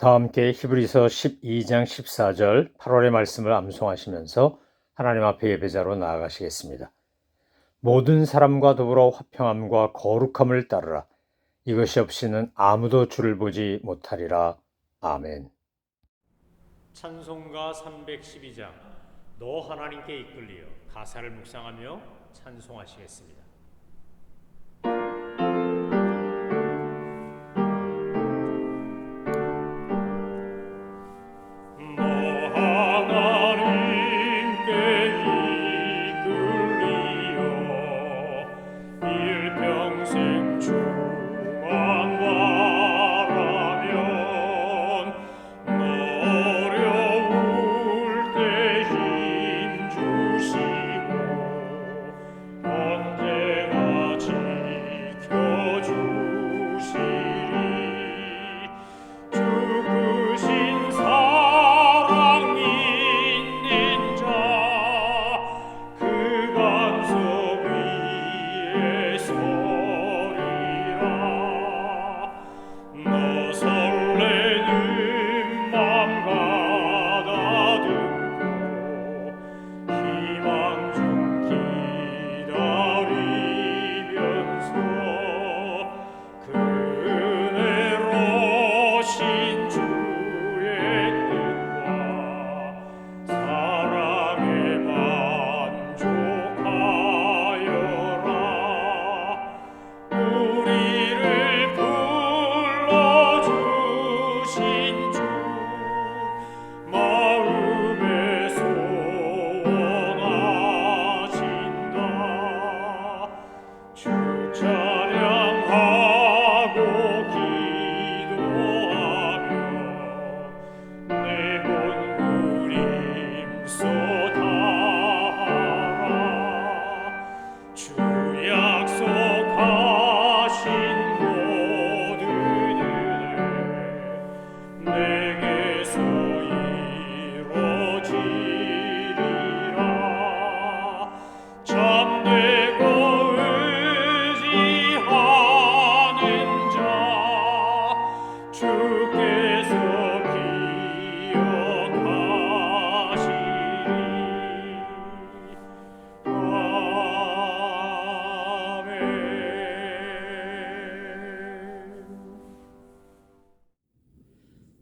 다 함께 히브리서 12장 14절 8월의 말씀을 암송하시면서 하나님 앞에 예배자로 나아가시겠습니다. 모든 사람과 더불어 화평함과 거룩함을 따르라. 이것이 없이는 아무도 주를 보지 못하리라. 아멘. 찬송가 312장 너 하나님께 이끌리어 가사를 묵상하며 찬송하시겠습니다.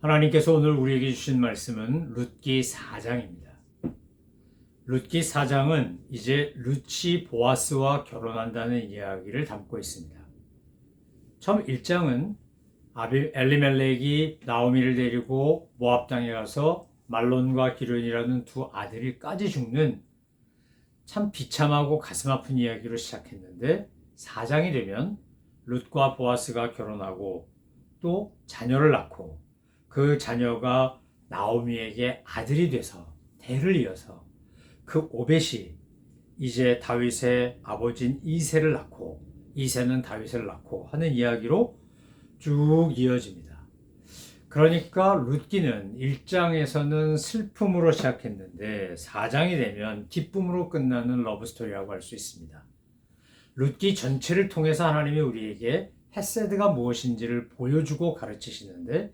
하나님께서 오늘 우리에게 주신 말씀은 룻기 4장입니다. 룻기 4장은 이제 룻이 보아스와 결혼한다는 이야기를 담고 있습니다. 처음 1장은 엘리멜렉이 나오미를 데리고 모압 땅에 가서 말론과 기련이라는 두 아들이까지 죽는 참 비참하고 가슴 아픈 이야기로 시작했는데 4장이 되면 룻과 보아스가 결혼하고 또 자녀를 낳고 그 자녀가 나오미에게 아들이 돼서 대를 이어서 그 오벳이 이제 다윗의 아버지인 이새를 낳고 이새는 다윗을 낳고 하는 이야기로 쭉 이어집니다. 그러니까 룻기는 1장에서는 슬픔으로 시작했는데 4장이 되면 기쁨으로 끝나는 러브스토리라고 할 수 있습니다. 룻기 전체를 통해서 하나님이 우리에게 헤세드가 무엇인지를 보여주고 가르치시는데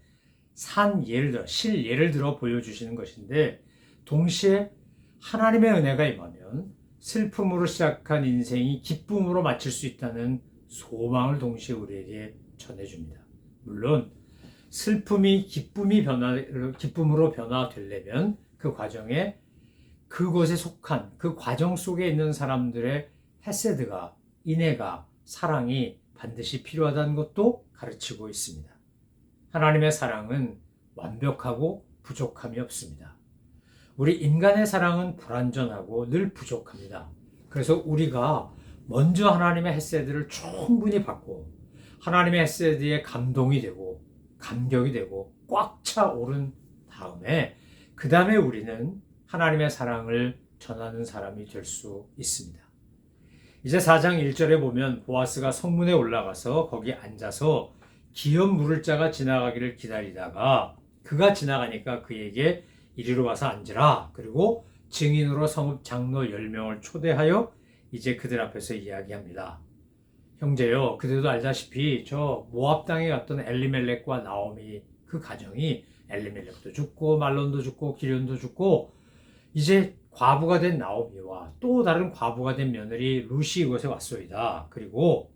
실예를 들어 보여주시는 것인데 동시에 하나님의 은혜가 임하면 슬픔으로 시작한 인생이 기쁨으로 마칠 수 있다는 소망을 동시에 우리에게 전해줍니다. 물론 슬픔이 기쁨으로 변화되려면 그 과정에 그곳에 속한 그 과정 속에 있는 사람들의 헤세드가 인애가 사랑이 반드시 필요하다는 것도 가르치고 있습니다. 하나님의 사랑은 완벽하고 부족함이 없습니다. 우리 인간의 사랑은 불완전하고 늘 부족합니다. 그래서 우리가 먼저 하나님의 헤세드를 충분히 받고 하나님의 헤세드에 감동이 되고 감격이 되고 꽉 차 오른 다음에 그 다음에 우리는 하나님의 사랑을 전하는 사람이 될 수 있습니다. 이제 4장 1절에 보면 보아스가 성문에 올라가서 거기 앉아서 기업 물을 자가 지나가기를 기다리다가 그가 지나가니까 그에게 이리로 와서 앉으라. 그리고 증인으로 성읍 장로 10명을 초대하여 이제 그들 앞에서 이야기합니다. 형제요, 그들도 알다시피 저 모압 땅에 갔던 엘리멜렉과 나오미 그 가정이 엘리멜렉도 죽고 말론도 죽고 기련도 죽고 이제 과부가 된 나오미와 또 다른 과부가 된 며느리 룻이 이곳에 왔소이다. 그리고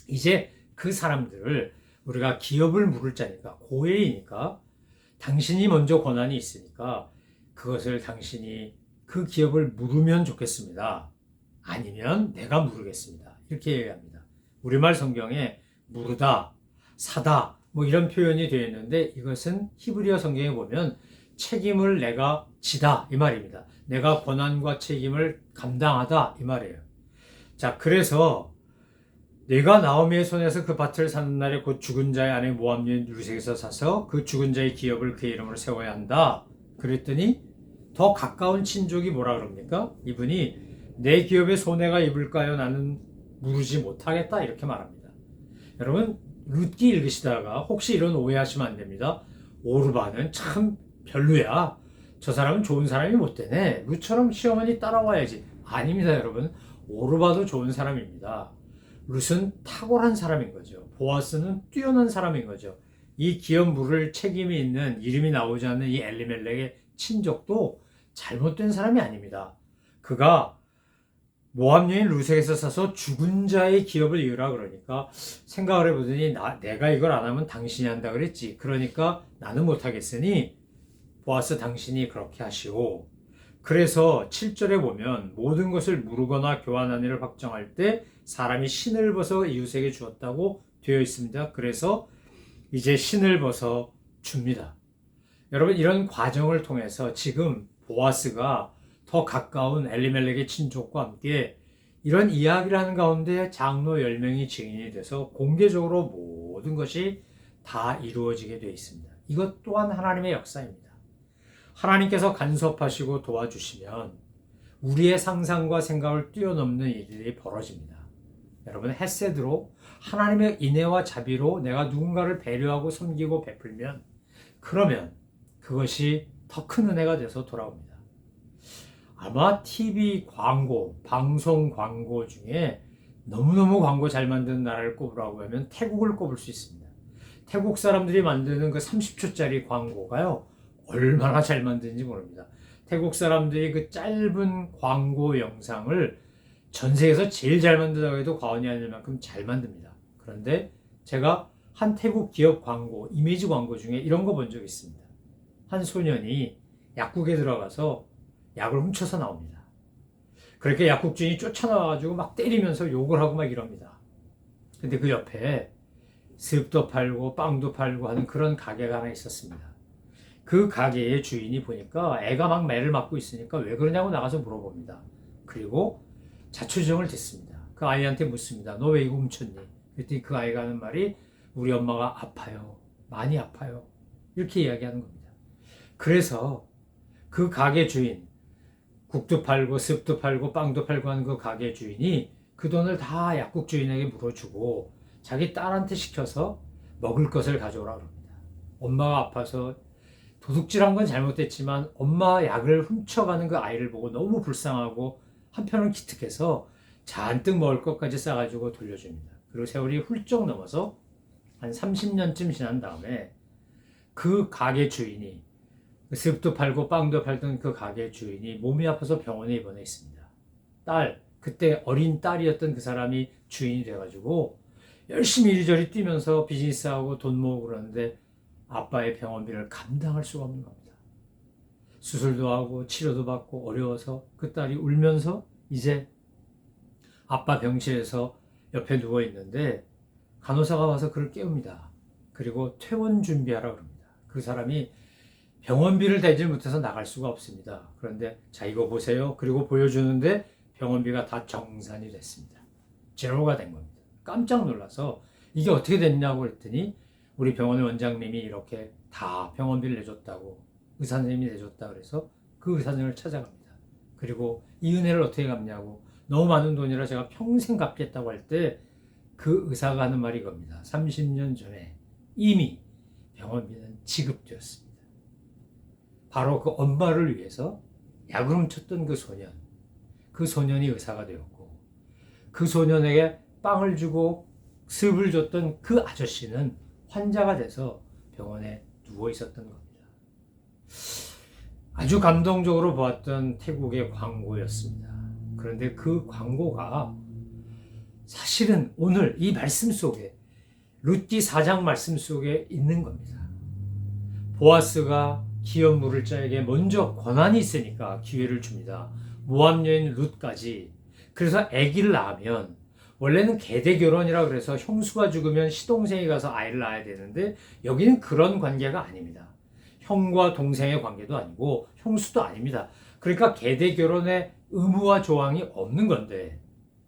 이제 그 사람들을 우리가 기업을 물을 자니까 고해이니까 당신이 먼저 권한이 있으니까 그것을 당신이 그 기업을 물으면 좋겠습니다. 아니면 내가 물으겠습니다. 이렇게 얘기합니다. 우리말 성경에 물으다, 사다 뭐 이런 표현이 되어 있는데 이것은 히브리어 성경에 보면 책임을 내가 지다 이 말입니다. 내가 권한과 책임을 감당하다 이 말이에요. 자, 그래서 내가 나오미의 손에서 그 밭을 사는 날에 곧 죽은 자의 아내 모압 여인 룻에게서 사서 그 죽은 자의 기업을 그 이름으로 세워야 한다. 그랬더니 더 가까운 친족이 뭐라 그럽니까? 이분이 내 기업에 손해가 입을까요? 나는 물으지 못하겠다 이렇게 말합니다. 여러분 룻기 읽으시다가 혹시 이런 오해하시면 안 됩니다. 오르바는 참 별로야. 저 사람은 좋은 사람이 못 되네. 룻처럼 시어머니 따라와야지. 아닙니다, 여러분. 오르바도 좋은 사람입니다. 룻은 탁월한 사람인 거죠. 보아스는 뛰어난 사람인 거죠. 이 기업 물을 책임이 있는 이름이 나오지 않는 이 엘리멜렉의 친족도 잘못된 사람이 아닙니다. 그가 모압 여인 룻에게서 사서 죽은 자의 기업을 이으라 그러니까 생각을 해보더니 내가 이걸 안 하면 당신이 한다 그랬지. 그러니까 나는 못하겠으니 보아스 당신이 그렇게 하시오. 그래서 7절에 보면 모든 것을 무르거나 교환한 일을 확정할 때 사람이 신을 벗어 이웃에게 주었다고 되어 있습니다. 그래서 이제 신을 벗어 줍니다. 여러분 이런 과정을 통해서 지금 보아스가 더 가까운 엘리멜렉의 친족과 함께 이런 이야기를 하는 가운데 장로 10명이 증인이 돼서 공개적으로 모든 것이 다 이루어지게 되어 있습니다. 이것 또한 하나님의 역사입니다. 하나님께서 간섭하시고 도와주시면 우리의 상상과 생각을 뛰어넘는 일들이 벌어집니다. 여러분 헤세드로 하나님의 인애와 자비로 내가 누군가를 배려하고 섬기고 베풀면 그러면 그것이 더 큰 은혜가 돼서 돌아옵니다. 아마 TV 광고, 방송 광고 중에 너무너무 광고 잘 만드는 나라를 꼽으라고 하면 태국을 꼽을 수 있습니다. 태국 사람들이 만드는 그 30초짜리 광고가요, 얼마나 잘 만드는지 모릅니다. 태국 사람들이 그 짧은 광고 영상을 전 세계에서 제일 잘 만든다고 해도 과언이 아닐 만큼 잘 만듭니다. 그런데 제가 한 태국 기업 광고, 이미지 광고 중에 이런 거 본 적이 있습니다. 한 소년이 약국에 들어가서 약을 훔쳐서 나옵니다. 그렇게 약국 주인이 쫓아나와가지고 막 때리면서 욕을 하고 막 이럽니다. 근데 그 옆에 습도 팔고 빵도 팔고 하는 그런 가게가 하나 있었습니다. 그 가게의 주인이 보니까 애가 막 매를 맞고 있으니까 왜 그러냐고 나가서 물어봅니다. 그리고 자초지종을 듣습니다. 그 아이한테 묻습니다. 너 왜 이거 훔쳤니? 그랬더니 그 아이가 하는 말이 우리 엄마가 아파요. 많이 아파요. 이렇게 이야기하는 겁니다. 그래서 그 가게 주인, 국도 팔고 습도 팔고 빵도 팔고 하는 그 가게 주인이 그 돈을 다 약국 주인에게 물어주고 자기 딸한테 시켜서 먹을 것을 가져오라 그럽니다. 엄마가 아파서 도둑질한 건 잘못됐지만 엄마 약을 훔쳐가는 그 아이를 보고 너무 불쌍하고 한편은 기특해서 잔뜩 먹을 것까지 싸가지고 돌려줍니다. 그리고 세월이 훌쩍 넘어서 한 30년쯤 지난 다음에 그 가게 주인이 습도 팔고 빵도 팔던 그 가게 주인이 몸이 아파서 병원에 입원해 있습니다. 그때 어린 딸이었던 그 사람이 주인이 돼가지고 열심히 이리저리 뛰면서 비즈니스하고 돈 모으고 그러는데 아빠의 병원비를 감당할 수가 없는 겁니다. 수술도 하고 치료도 받고 어려워서 그 딸이 울면서 이제 아빠 병실에서 옆에 누워 있는데 간호사가 와서 그를 깨웁니다. 그리고 퇴원 준비하라 그럽니다. 그 사람이 병원비를 대지 못해서 나갈 수가 없습니다. 그런데 자 이거 보세요. 그리고 보여주는데 병원비가 다 정산이 됐습니다. 제로가 된 겁니다. 깜짝 놀라서 이게 어떻게 됐냐고 그랬더니 우리 병원의 원장님이 이렇게 다 병원비를 내줬다고 의사 선생님이 내줬다 그래서 그 의사 선생님을 찾아갑니다. 그리고 이 은혜를 어떻게 갚냐고 너무 많은 돈이라 제가 평생 갚겠다고 할 때 그 의사가 하는 말이 이겁니다. 30년 전에 이미 병원비는 지급되었습니다. 바로 그 엄마를 위해서 약을 훔쳤던 그 소년이 의사가 되었고 그 소년에게 빵을 주고 습을 줬던 그 아저씨는 환자가 돼서 병원에 누워 있었던 겁니다. 아주 감동적으로 보았던 태국의 광고였습니다. 그런데 그 광고가 사실은 오늘 이 말씀 속에 룻기 4장 말씀 속에 있는 겁니다. 보아스가 기업 물을 자에게 먼저 권한이 있으니까 기회를 줍니다. 모압 여인 룻까지. 그래서 아기를 낳으면 원래는 계대 결혼이라 그래서 형수가 죽으면 시동생이 가서 아이를 낳아야 되는데 여기는 그런 관계가 아닙니다. 형과 동생의 관계도 아니고 형수도 아닙니다. 그러니까 계대 결혼의 의무와 조항이 없는 건데,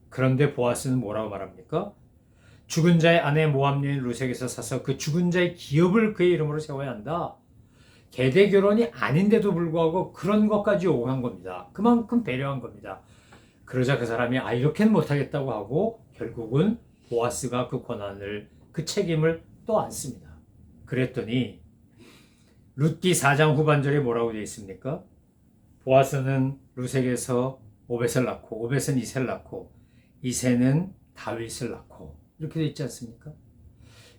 그런데 보아스는 뭐라고 말합니까? 죽은 자의 아내 모압 여인 룻에게서 사서 그 죽은 자의 기업을 그의 이름으로 세워야 한다. 계대 결혼이 아닌데도 불구하고 그런 것까지 요구한 겁니다. 그만큼 배려한 겁니다. 그러자 그 사람이 이렇게는 못하겠다고 하고 결국은 보아스가 그 권한을, 그 책임을 또 안습니다. 그랬더니 룻기 4장 후반절에 뭐라고 되어 있습니까? 보아스는 룻에게서 오벳을 낳고 오벳은 이새를 낳고 이새는 다윗을 낳고 이렇게 되어 있지 않습니까?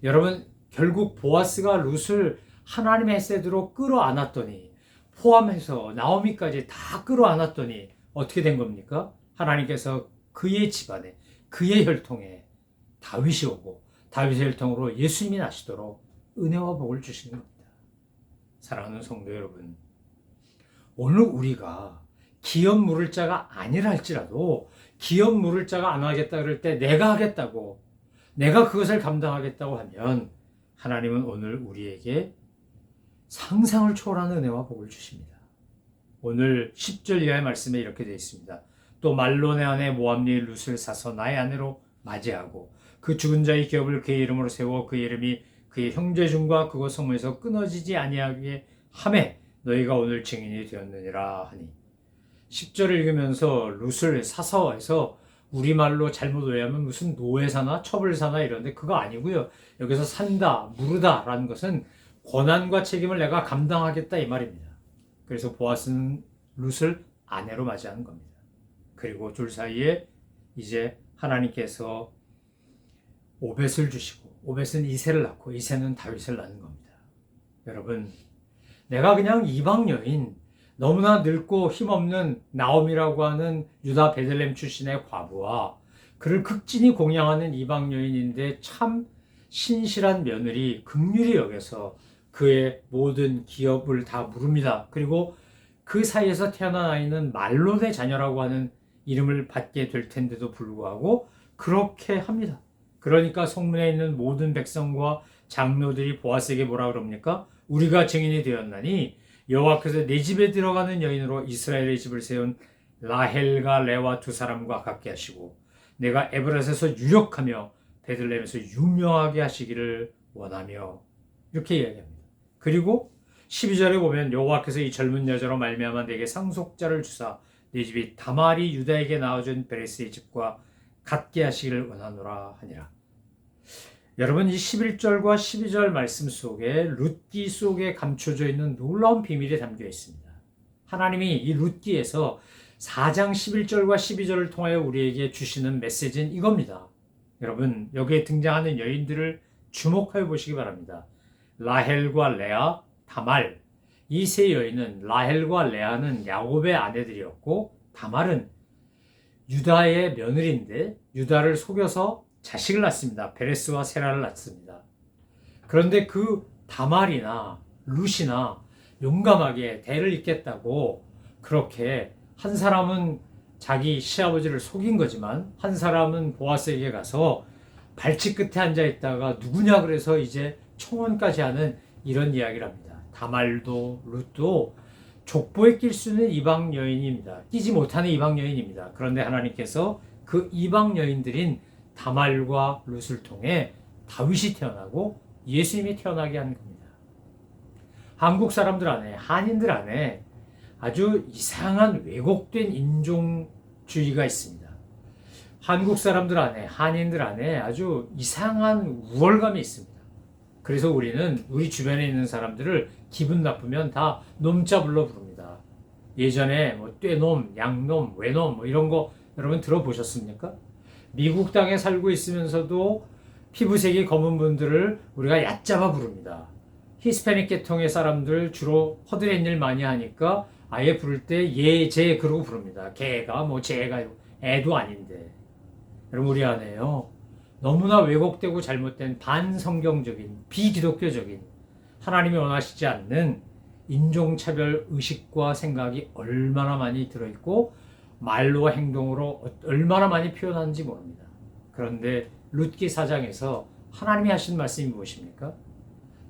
여러분, 결국 보아스가 룻을 하나님의 헤세드로 끌어안았더니, 포함해서 나오미까지 다 끌어안았더니 어떻게 된 겁니까? 하나님께서 그의 집안에, 그의 혈통에 다윗이 오고 다윗의 혈통으로 예수님이 나시도록 은혜와 복을 주시는 겁니다. 사랑하는 성도 여러분, 오늘 우리가 기업 물을 자가 아니라 할지라도 기업 물을 자가 안 하겠다 그럴 때 내가 하겠다고, 내가 그것을 감당하겠다고 하면 하나님은 오늘 우리에게 상상을 초월하는 은혜와 복을 주십니다. 오늘 10절 이하의 말씀에 이렇게 되어 있습니다. 또 말론의 아내 모압 여인 룻을 사서 나의 아내로 맞이하고 그 죽은 자의 기업을 그의 이름으로 세워 그의 이름이 그의 형제 중과 그곳 성문에서 끊어지지 아니하게 하매 너희가 오늘 증인이 되었느니라 하니. 10절을 읽으면서 룻을 사서 해서 우리말로 잘못 오해하면 무슨 노예사나 처벌사나 이런데 그거 아니고요. 여기서 산다, 무르다 라는 것은 권한과 책임을 내가 감당하겠다 이 말입니다. 그래서 보아스는 룻을 아내로 맞이하는 겁니다. 그리고 둘 사이에 이제 하나님께서 오벳을 주시고 오벳은 이새를 낳고 이새는 다윗을 낳는 겁니다. 여러분, 내가 그냥 이방 여인, 너무나 늙고 힘없는 나옴이라고 하는 유다 베들레헴 출신의 과부와 그를 극진히 공양하는 이방 여인인데 참 신실한 며느리 긍휼히 여겨서 그의 모든 기업을 다 물읍니다. 그리고 그 사이에서 태어난 아이는 말론의 자녀라고 하는 이름을 받게 될 텐데도 불구하고 그렇게 합니다. 그러니까 성문에 있는 모든 백성과 장로들이 보아스에게 뭐라 그럽니까? 우리가 증인이 되었나니 여호와께서 내 집에 들어가는 여인으로 이스라엘의 집을 세운 라헬과 레와 두 사람과 같게 하시고 내가 에브라스에서 유력하며 베들레헴에서 유명하게 하시기를 원하며, 이렇게 이야기합니다. 그리고 12절에 보면 여호와께서 이 젊은 여자로 말미암아 내게 상속자를 주사 내 집이 다말이 유다에게 낳아준 베레스의 집과 같게 하시기를 원하노라 하니라. 여러분, 이 11절과 12절 말씀 속에 룻기 속에 감춰져 있는 놀라운 비밀이 담겨 있습니다. 하나님이 이 룻기에서 4장 11절과 12절을 통하여 우리에게 주시는 메시지는 이겁니다. 여러분, 여기에 등장하는 여인들을 주목하여 보시기 바랍니다. 라헬과 레아, 다말, 이 세 여인은, 라헬과 레아는 야곱의 아내들이었고 다말은 유다의 며느리인데 유다를 속여서 자식을 낳습니다. 베레스와 세라를 낳습니다. 그런데 그 다말이나 룻이나 용감하게 대를 잇겠다고 그렇게, 한 사람은 자기 시아버지를 속인 거지만 한 사람은 보아스에게 가서 발치 끝에 앉아 있다가 누구냐 그래서 이제 청혼까지 하는 이런 이야기를 합니다. 다말도 룻도 족보에 낄 수 있는 이방 여인입니다. 끼지 못하는 이방 여인입니다. 그런데 하나님께서 그 이방 여인들인 다말과 룻을 통해 다윗이 태어나고 예수님이 태어나게 한 겁니다. 한국 사람들 안에, 한인들 안에 아주 이상한 왜곡된 인종주의가 있습니다. 한국 사람들 안에, 한인들 안에 아주 이상한 우월감이 있습니다. 그래서 우리는 우리 주변에 있는 사람들을 기분 나쁘면 다 놈자 불러 부릅니다. 예전에 뭐 떼놈, 양놈, 외놈 뭐 이런 거 여러분 들어보셨습니까? 미국 땅에 살고 있으면서도 피부색이 검은 분들을 우리가 얕잡아 부릅니다. 히스패닉 계통의 사람들 주로 허드렛 일 많이 하니까 아예 부를 때 얘, 쟤 그러고 부릅니다. 걔가 뭐 쟤가 애도 아닌데. 여러분 우리 안에요. 너무나 왜곡되고 잘못된 반성경적인 비기독교적인 하나님이 원하시지 않는 인종차별 의식과 생각이 얼마나 많이 들어있고 말로 행동으로 얼마나 많이 표현하는지 모릅니다. 그런데 룻기 4장에서 하나님이 하신 말씀이 무엇입니까?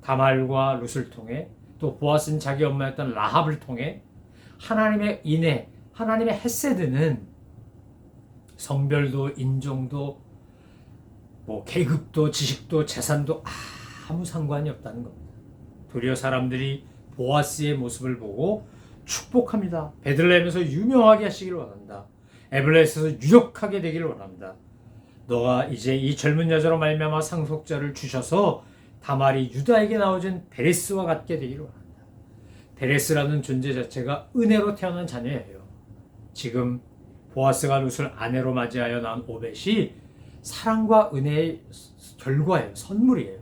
다말과 룻을 통해 또 보아스는 자기 엄마였던 라합을 통해 하나님의 인애, 하나님의 헤세드는 성별도 인종도 뭐 계급도 지식도 재산도 아무 상관이 없다는 겁니다. 도리어 사람들이 보아스의 모습을 보고 축복합니다. 베들레헴에서 유명하게 하시기를 원한다. 에블레스에서 유력하게 되기를 원합니다. 너가 이제 이 젊은 여자로 말미암아 상속자를 주셔서 다말이 유다에게 나오진 베레스와 같게 되기를 원한다. 베레스라는 존재 자체가 은혜로 태어난 자녀예요. 지금 보아스가 룻을 아내로 맞이하여 낳은 오벳이 사랑과 은혜의 결과예요. 선물이에요.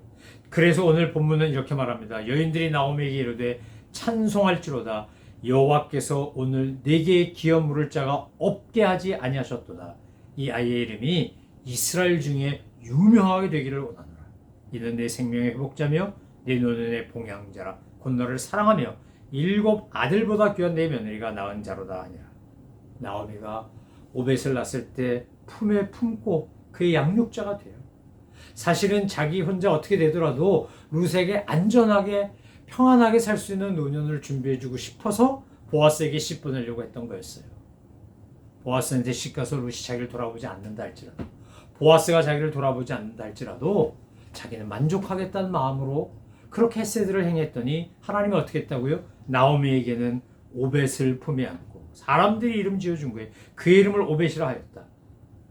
그래서 오늘 본문은 이렇게 말합니다. 여인들이 나오미에게 이르되 찬송할지로다. 여호와께서 오늘 내게 기업 물을 자가 없게 하지 아니하셨도다. 이 아이의 이름이 이스라엘 중에 유명하게 되기를 원하노라. 이는 내 생명의 회복자며 내 노년의 봉양자라. 곧 너를 사랑하며 7 아들보다 귀한 내 며느리가 낳은 자로다 하니라. 나오미가 오벳을 낳았을 때 품에 품고 그의 양육자가 돼요. 사실은 자기 혼자 어떻게 되더라도 룻에게 안전하게 평안하게 살 수 있는 노년을 준비해주고 싶어서 보아스에게 씨 보내려고 했던 거였어요. 보아스한테 씨 가서 룻이 자기를 돌아보지 않는다 할지라도, 보아스가 자기를 돌아보지 않는다 할지라도 자기는 만족하겠다는 마음으로 그렇게 헤세드를 행했더니 하나님이 어떻게 했다고요? 나오미에게는 오벳을 품에 안고 사람들이 이름 지어준 거예요. 그의 이름을 오벳이라 하였다.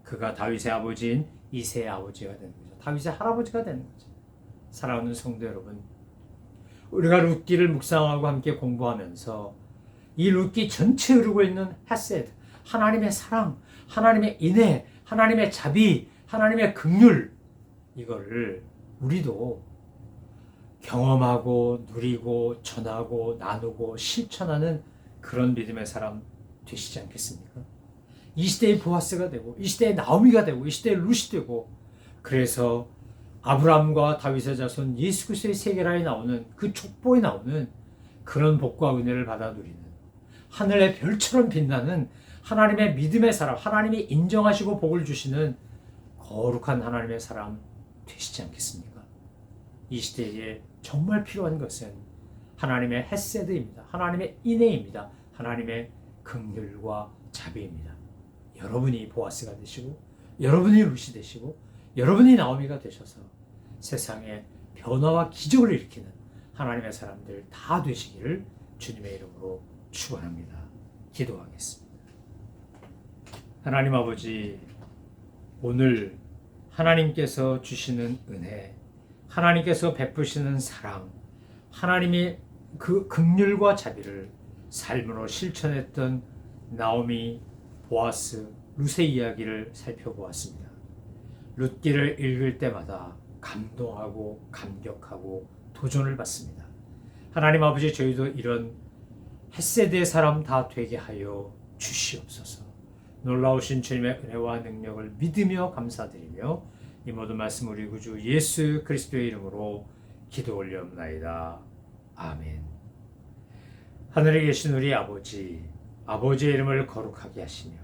그가 다윗의 아버지인 이새의 아버지가 되는 거죠. 다윗의 할아버지가 되는 거죠. 사랑하는 성도 여러분, 우리가 룻기를 묵상하고 함께 공부하면서 이 룻기 전체에 흐르고 있는 헤세드, 하나님의 사랑, 하나님의 인애, 하나님의 자비, 하나님의 긍휼, 이거를 우리도 경험하고 누리고 전하고 나누고 실천하는 그런 믿음의 사람 되시지 않겠습니까? 이 시대의 보아스가 되고 이 시대의 나오미가 되고 이 시대의 룻이 되고, 그래서 아브라함과 다윗의 자손 예수 그리스도의 세계라에 나오는 그 족보에 나오는 그런 복과 은혜를 받아 누리는 하늘의 별처럼 빛나는 하나님의 믿음의 사람, 하나님이 인정하시고 복을 주시는 거룩한 하나님의 사람 되시지 않겠습니까? 이 시대에 정말 필요한 것은 하나님의 헤세드입니다. 하나님의 인애입니다. 하나님의 긍휼과 자비입니다. 여러분이 보아스가 되시고 여러분이 룻이 되시고 여러분이 나오미가 되셔서 세상에 변화와 기적을 일으키는 하나님의 사람들 다 되시기를 주님의 이름으로 축원합니다. 기도하겠습니다. 하나님 아버지, 오늘 하나님께서 주시는 은혜, 하나님께서 베푸시는 사랑, 하나님의 그 긍휼과 자비를 삶으로 실천했던 나오미, 보아스, 룻의 이야기를 살펴보았습니다. 룻기를 읽을 때마다 감동하고 감격하고 도전을 받습니다. 하나님 아버지, 저희도 이런 헷세대의 사람 다 되게 하여 주시옵소서. 놀라우신 주님의 은혜와 능력을 믿으며 감사드리며 이 모든 말씀 우리 구주 예수 그리스도의 이름으로 기도 올려옵나이다. 아멘. 하늘에 계신 우리 아버지, 아버지의 이름을 거룩하게 하시며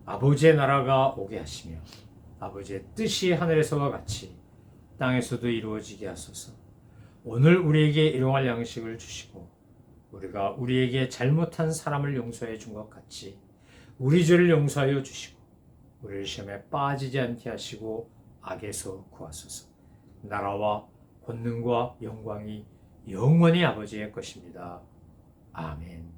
아버지의 나라가 오게 하시며 아버지의 뜻이 하늘에서와 같이 땅에서도 이루어지게 하소서. 오늘 우리에게 일용할 양식을 주시고 우리가 우리에게 잘못한 사람을 용서해 준 것 같이 우리 죄를 용서하여 주시고 우리를 시험에 빠지지 않게 하시고 악에서 구하소서. 나라와 권능과 영광이 영원히 아버지의 것입니다. 아멘.